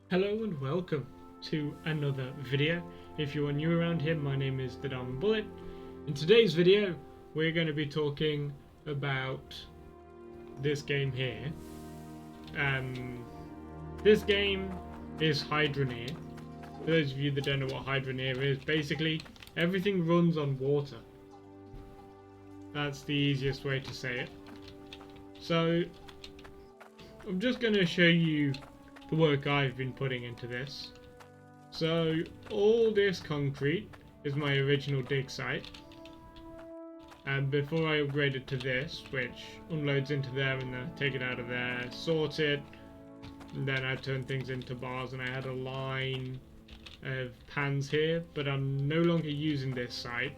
Hello and welcome to another video. If you are new around here, my name is TheDiamond Bullet. In today's video, we're going to be talking about this game here. This game is Hydroneer. For those of you that don't know what Hydroneer is, basically everything runs on water. That's the easiest way to say it. So, I'm just going to show you the work I've been putting into this. So all this concrete is my original dig site, and before I upgrade it to this, which unloads into there and then I take it out of there, sort it, and then I turn things into bars, and I had a line of pans here, but I'm no longer using this site,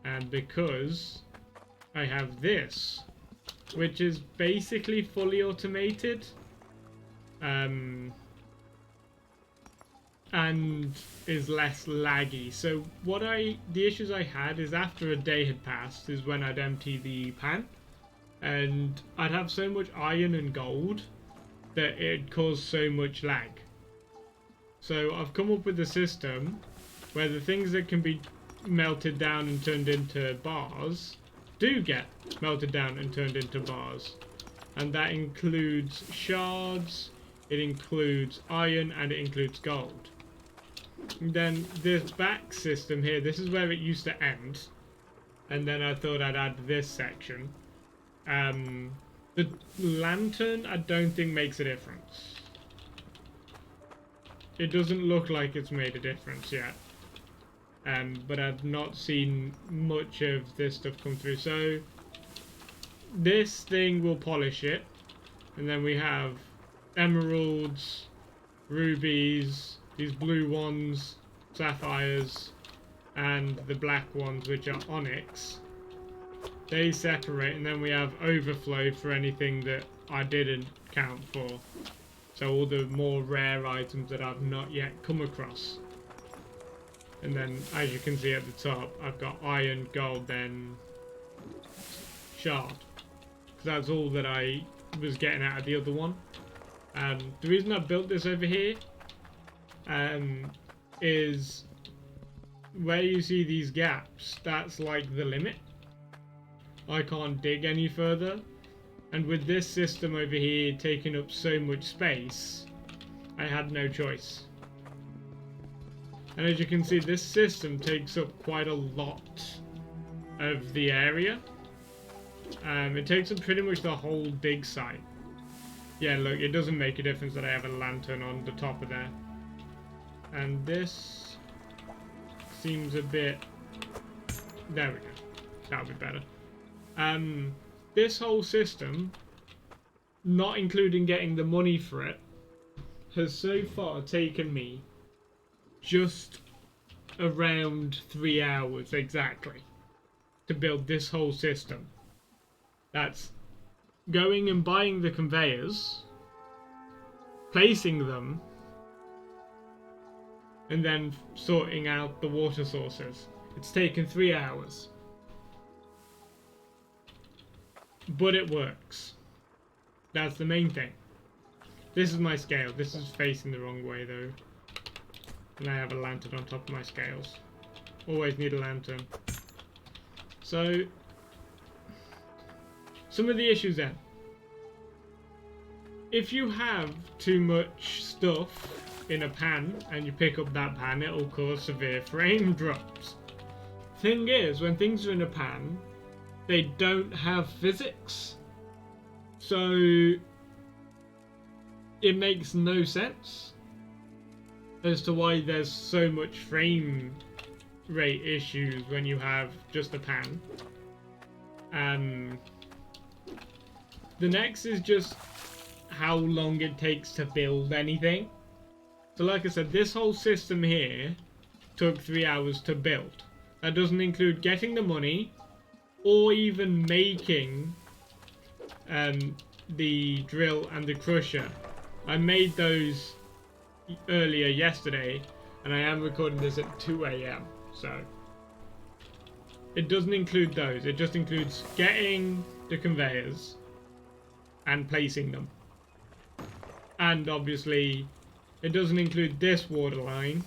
and because I have this, which is basically fully automated, and is less laggy. So the issues I had is after a day had passed is when I'd empty the pan, and I'd have so much iron and gold that it'd cause so much lag. So I've come up with a system where the things that can be melted down and turned into bars do get melted down and turned into bars, and that includes shards, it includes iron, and it includes gold. And then this back system here, this is where it used to end, and then I thought I'd add this section. The lantern I don't think makes a difference. It doesn't look like it's made a difference yet, but I've not seen much of this stuff come through. So this thing will polish it, and then we have emeralds, rubies, these blue ones, sapphires, and the black ones, which are onyx. They separate, and then we have overflow for anything that I didn't count for. So all the more rare items that I've not yet come across. And then, as you can see at the top, I've got iron, gold, then shard. Because that's all that I was getting out of the other one. The reason I built this over here is where you see these gaps, that's like the limit. I can't dig any further, and with this system over here taking up so much space, I had no choice. And as you can see, this system takes up quite a lot of the area. It takes up pretty much the whole dig site. Yeah, look, it doesn't make a difference that I have a lantern on the top of there. And this seems a bit... There we go. That'll be better. This whole system, not including getting the money for it, has so far taken me just around 3 hours exactly to build this whole system. That's going and buying the conveyors, placing them, and then sorting out the water sources. It's taken 3 hours. But it works. That's the main thing. This is my scale. This is facing the wrong way though. And I have a lantern on top of my scales. Always need a lantern. So, some of the issues then. If you have too much stuff in a pan and you pick up that pan, it'll cause severe frame drops. Thing is, when things are in a pan, they don't have physics. So it makes no sense as to why there's so much frame rate issues when you have just a pan. The next is just how long it takes to build anything. So like I said, this whole system here took 3 hours to build. That doesn't include getting the money or even making the drill and the crusher. I made those earlier yesterday, and I am recording this at 2 AM, so it doesn't include those. It just includes getting the conveyors and placing them, and obviously It doesn't include this water line,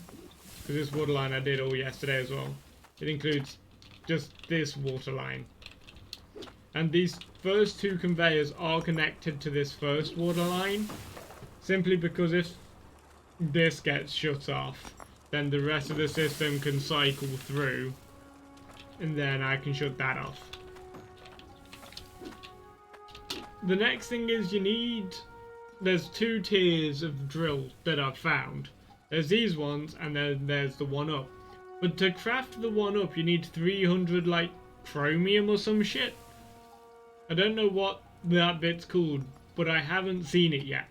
because this water line I did all yesterday as well. It includes just this water line. And these first two conveyors are connected to this first water line, simply because if this gets shut off, then the rest of the system can cycle through, and then I can shut that off. The next thing is there's two tiers of drill that I've found. There's these ones, and then there's the one up. But to craft the one up, you need 300 like chromium or some shit. I don't know what that bit's called, but I haven't seen it yet.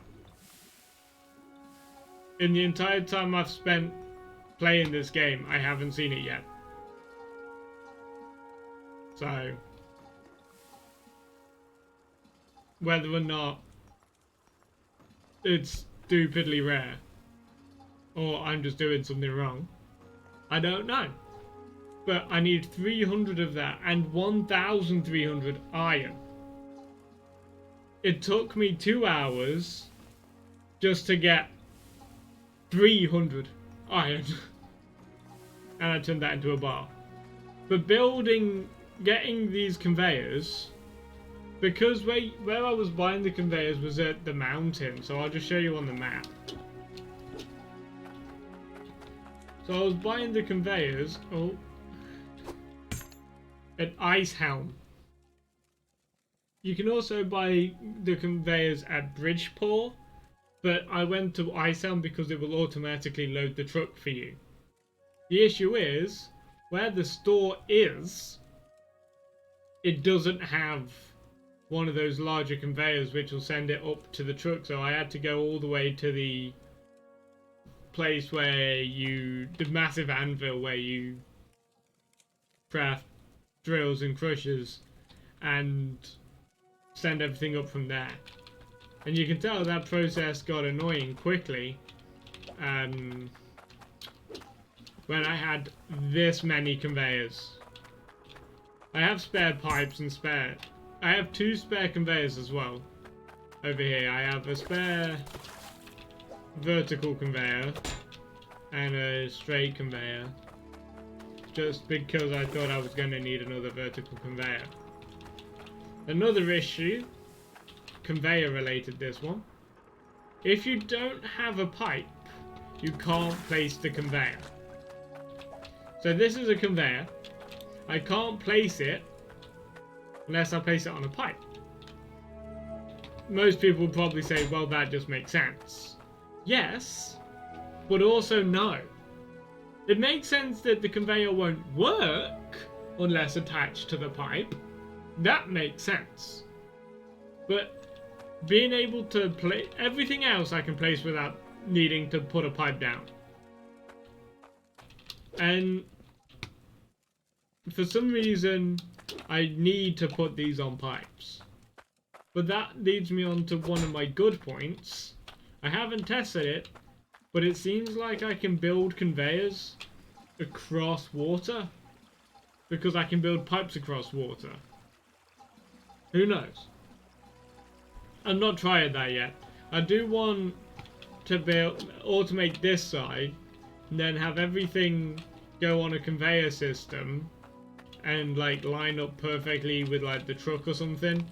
In the entire time I've spent playing this game, I haven't seen it yet. So, whether or not it's stupidly rare, or I'm just doing something wrong, I don't know. But I need 300 of that and 1,300 iron. It took me 2 hours just to get 300 iron. And I turned that into a bar. But getting these conveyors, because where I was buying the conveyors was at the mountain, so I'll just show you on the map. So I was buying the conveyors, at Ice Helm. You can also buy the conveyors at Bridgeport, but I went to Ice Helm because it will automatically load the truck for you. The issue is, where the store is, it doesn't have one of those larger conveyors which will send it up to the truck, so I had to go all the way to the place where the massive anvil where you craft drills and crushers, and send everything up from there. And you can tell that process got annoying quickly when I had this many conveyors. I have spare pipes and I have 2 spare conveyors as well. Over here I have a spare vertical conveyor and a straight conveyor, just because I thought I was going to need another vertical conveyor. Another issue, conveyor related this one, if you don't have a pipe, you can't place the conveyor. So this is a conveyor. I can't place it unless I place it on a pipe. Most people would probably say, well, that just makes sense. Yes, but also no. It makes sense that the conveyor won't work unless attached to the pipe. That makes sense. But being able to place everything else I can place without needing to put a pipe down. And for some reason, I need to put these on pipes. But that leads me on to one of my good points. I haven't tested it, but it seems like I can build conveyors across water, because I can build pipes across water. Who knows? I've not tried that yet. I do want to automate this side, and then have everything go on a conveyor system and like line up perfectly with like the truck or something.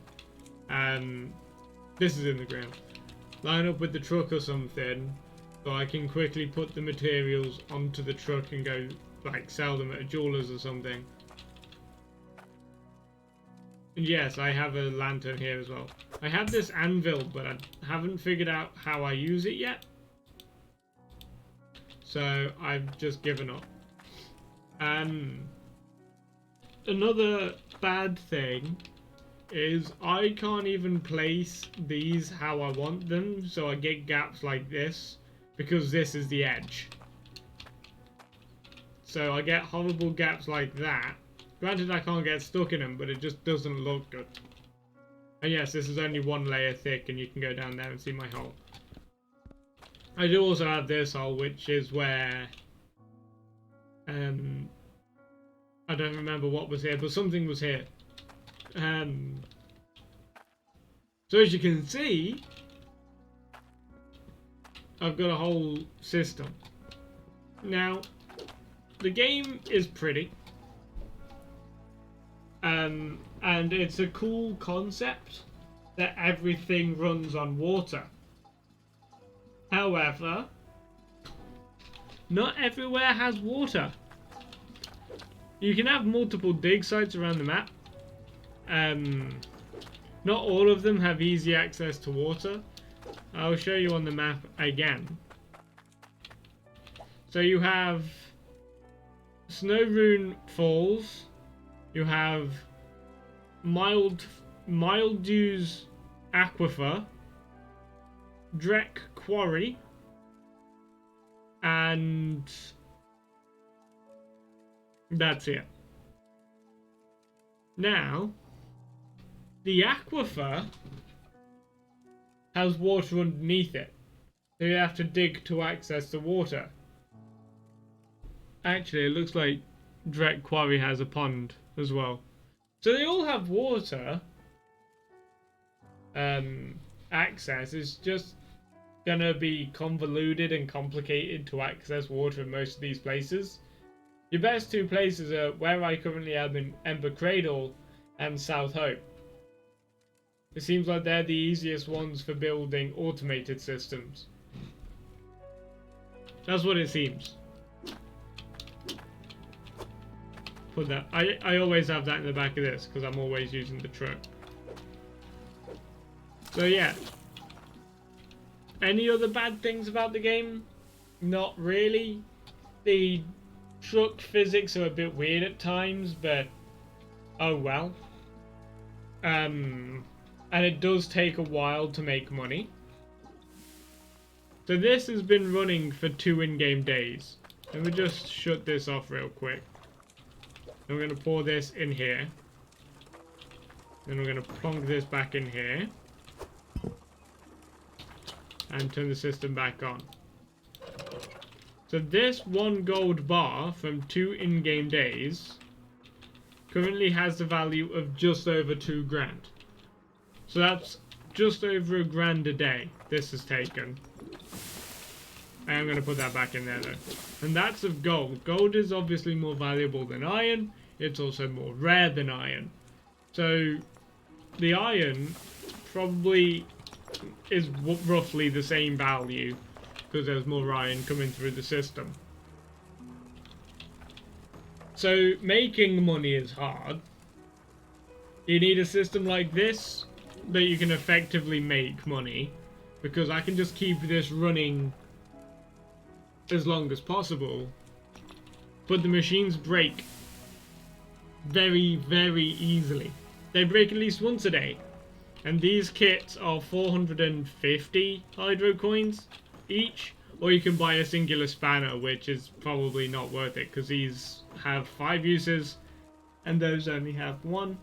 This is in the ground. Line up with the truck or something, so I can quickly put the materials onto the truck and go like sell them at a jeweler's or something. And yes, I have a lantern here as well. I have this anvil, but I haven't figured out how I use it yet. So I've just given up. Another bad thing is I can't even place these how I want them, so I get gaps like this because this is the edge. So I get horrible gaps like that. Granted, I can't get stuck in them, but it just doesn't look good. And yes, this is only 1 layer thick, and you can go down there and see my hole. I do also have this hole, which is where I don't remember what was here, but something was here. So as you can see, I've got a whole system. Now, the game is pretty. And it's a cool concept that everything runs on water. However, not everywhere has water. You can have multiple dig sites around the map. Not all of them have easy access to water. I'll show you on the map again. So you have Snow Rune Falls. You have Mildew's Aquifer, Drek Quarry, and that's it. Now, the aquifer has water underneath it, so you have to dig to access the water. Actually, it looks like Drek Quarry has a pond as well. So they all have water access. It's just gonna be convoluted and complicated to access water in most of these places. Your best two places are where I currently am in Ember Cradle and South Hope. It seems like they're the easiest ones for building automated systems. That's what it seems. Put that. I always have that in the back of this because I'm always using the truck. So yeah. Any other bad things about the game? Not really. The truck physics are a bit weird at times, but oh well. And it does take a while to make money. So this has been running for 2 in-game days. Let me just shut this off real quick. Then we're going to pour this in here. Then we're going to plonk this back in here. And turn the system back on. So this 1 gold bar from 2 in-game days currently has the value of just over 2 grand. So that's just over a grand a day this has taken. I am going to put that back in there though. And that's of gold. Gold is obviously more valuable than iron. It's also more rare than iron. So the iron probably is roughly the same value because there's more iron coming through the system. So making money is hard. You need a system like this that you can effectively make money, because I can just keep this running as long as possible, but the machines break very, very easily. They break at least once a day, and these kits are 450 hydro coins each, or you can buy a singular spanner, which is probably not worth it because these have 5 uses and those only have 1.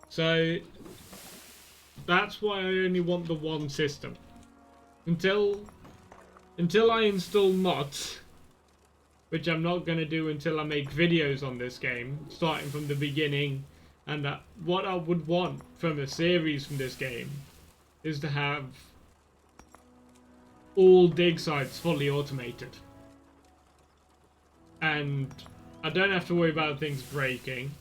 So that's why I only want the 1 system. Until I install mods, which I'm not going to do until I make videos on this game, starting from the beginning, and that what I would want from a series from this game is to have all dig sites fully automated. And I don't have to worry about things breaking.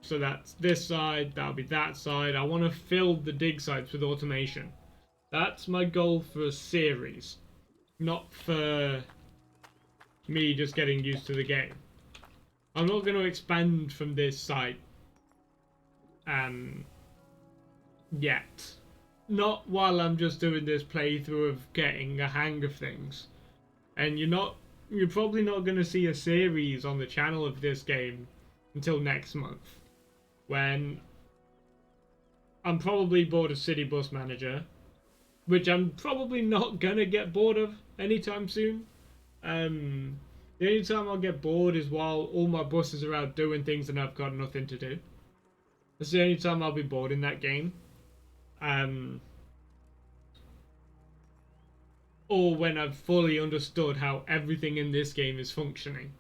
So that's this side, that'll be that side. I want to fill the dig sites with automation. That's my goal for a series, not for me just getting used to the game. I'm not going to expand from this site yet. Not while I'm just doing this playthrough of getting a hang of things. And you're probably not going to see a series on the channel of this game until next month, when I'm probably bored of City Bus Manager, which I'm probably not gonna get bored of anytime soon. The only time I'll get bored is while all my buses are out doing things and I've got nothing to do. That's the only time I'll be bored in that game. Or when I've fully understood how everything in this game is functioning.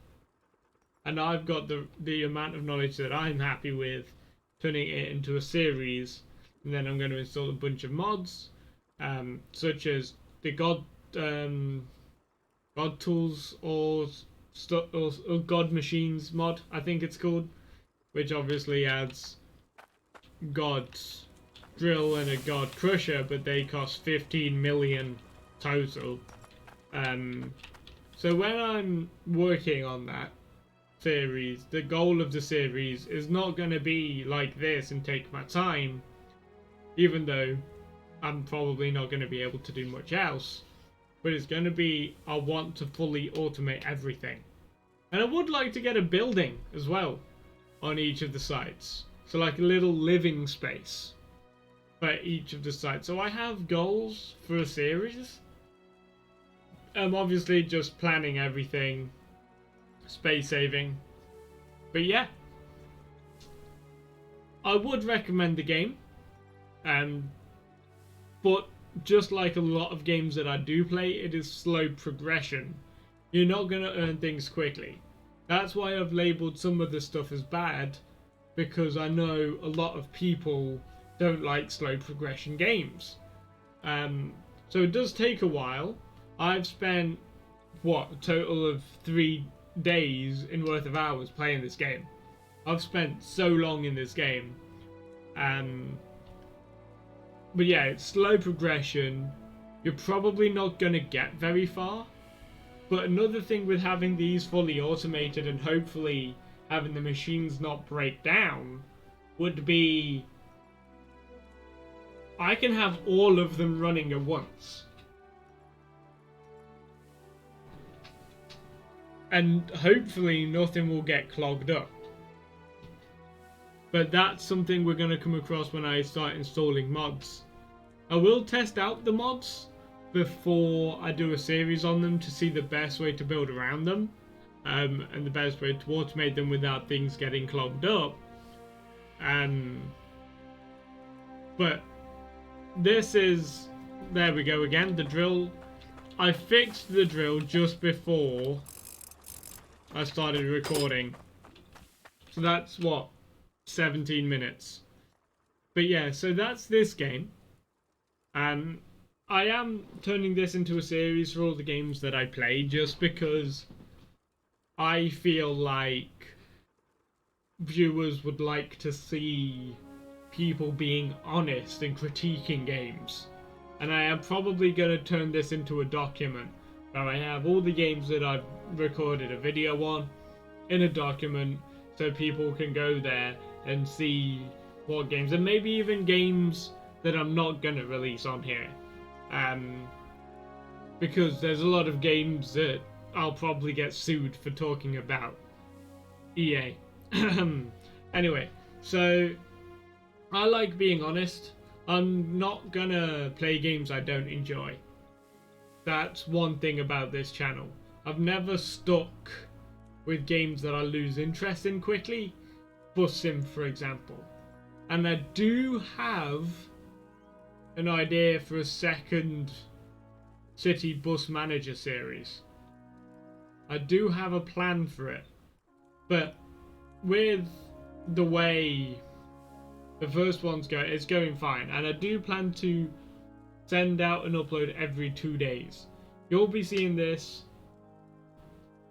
And I've got the amount of knowledge that I'm happy with turning it into a series And then I'm going to install a bunch of mods, such as the God Tools or God Machines mod, I think it's called, which obviously adds God's drill and a God crusher, but they cost 15 million total. So when I'm working on that series, the goal of the series is not going to be like this and take my time, even though I'm probably not going to be able to do much else, but it's going to be, I want to fully automate everything. And I would like to get a building as well on each of the sites, so like a little living space for each of the sites. So I have goals for a series. I'm obviously just planning everything, space saving, but yeah, I would recommend the game. But just like a lot of games that I do play, it is slow progression. You're not going to earn things quickly. That's why I've labelled some of the stuff as bad, because I know a lot of people don't like slow progression games. So it does take a while. I've spent, a total of 3 days in worth of hours playing this game. I've spent so long in this game. But yeah, it's slow progression. You're probably not going to get very far. But another thing with having these fully automated and hopefully having the machines not break down would be, I can have all of them running at once. And hopefully nothing will get clogged up. But that's something we're going to come across when I start installing mods. I will test out the mods before I do a series on them to see the best way to build around them, and the best way to automate them without things getting clogged up. But this is, there we go again, the drill. I fixed the drill just before I started recording. So that's 17 minutes. But yeah, so that's this game. I am turning this into a series for all the games that I play, just because I feel like viewers would like to see people being honest and critiquing games. And I am probably going to turn this into a document where I have all the games that I've recorded a video on in a document, so people can go there and see what games, and maybe even games that I'm not going to release on here. Because there's a lot of games that I'll probably get sued for talking about. EA. Anyway, so I like being honest. I'm not gonna play games I don't enjoy. That's one thing about this channel. I've never stuck with games that I lose interest in quickly. Bus Sim, for example. And I do have an idea for a second City Bus Manager series. I do have a plan for it. But with the way the first one's going, it's going fine. And I do plan to send out and upload every 2 days. You'll be seeing this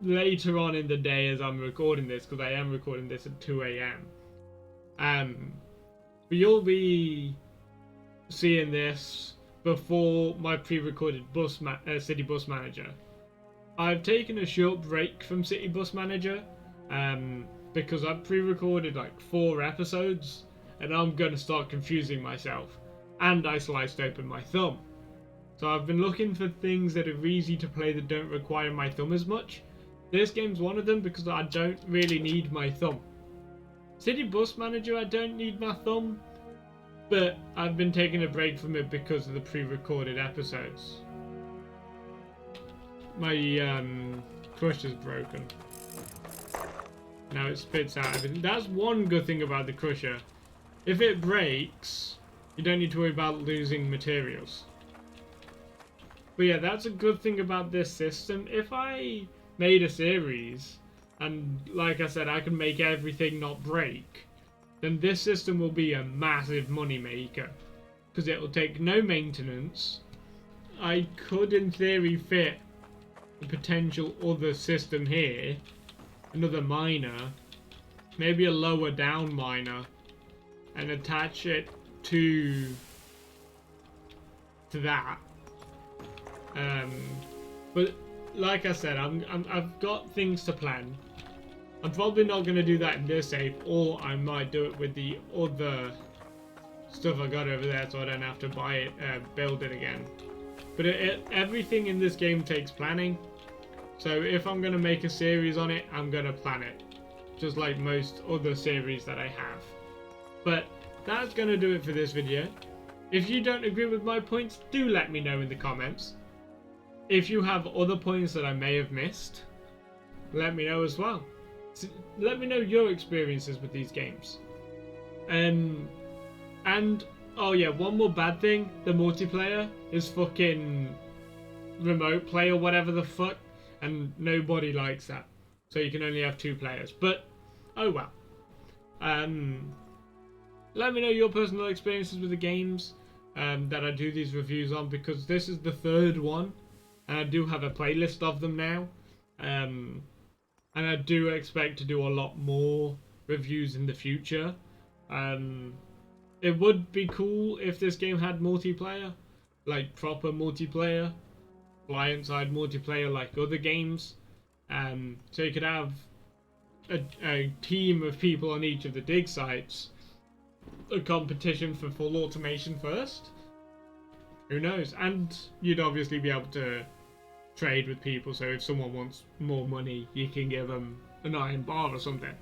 later on in the day as I'm recording this, because I am recording this at 2 a.m. But you'll be seeing this before my pre-recorded City Bus Manager. I've taken a short break from City Bus Manager because I've pre-recorded like 4 episodes and I'm going to start confusing myself, and I sliced open my thumb. So I've been looking for things that are easy to play that don't require my thumb as much. This game's one of them because I don't really need my thumb. City Bus Manager, I don't need my thumb, but I've been taking a break from it because of the pre-recorded episodes. My crusher's broken. Now it spits out everything. That's one good thing about the crusher. If it breaks, you don't need to worry about losing materials. But yeah, that's a good thing about this system. If I made a series, and like I said, I can make everything not break, then this system will be a massive money maker. because it will take no maintenance. I could in theory fit a potential other system here, another miner, maybe a lower down miner, and attach it to that. But like I said, I've got things to plan. I'm probably not going to do that in this save, or I might do it with the other stuff I got over there, so I don't have to buy it, build it again. But everything in this game takes planning. So if I'm going to make a series on it, I'm going to plan it, just like most other series that I have. But that's going to do it for this video. If you don't agree with my points, do let me know in the comments. If you have other points that I may have missed, let me know as well. So let me know your experiences with these games. And oh yeah, one more bad thing, the multiplayer is fucking remote play or whatever the fuck, and nobody likes that. So you can only have 2 players, but oh well. Let me know your personal experiences with the games that I do these reviews on, because this is the 3rd one, and I do have a playlist of them now. And I do expect to do a lot more reviews in the future. It would be cool if this game had multiplayer, like proper multiplayer, client-side multiplayer like other games. So you could have a team of people on each of the dig sites, a competition for full automation first. Who knows? And you'd obviously be able to trade with people, so if someone wants more money, you can give them an iron bar or something.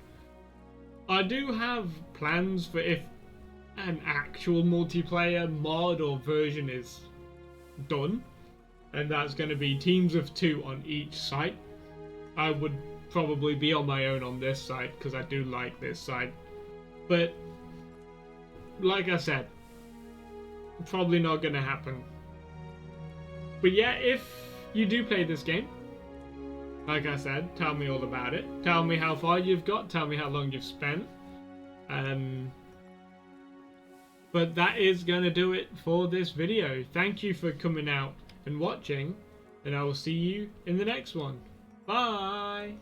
I do have plans for if an actual multiplayer mod or version is done, and that's going to be teams of 2 on each site. I would probably be on my own on this site because I do like this site, but like I said, probably not going to happen. But yeah, if you do play this game, like I said, tell me all about it. Tell me how far you've got. Tell me how long you've spent. But that is going to do it for this video. Thank you for coming out and watching, and I will see you in the next one. Bye!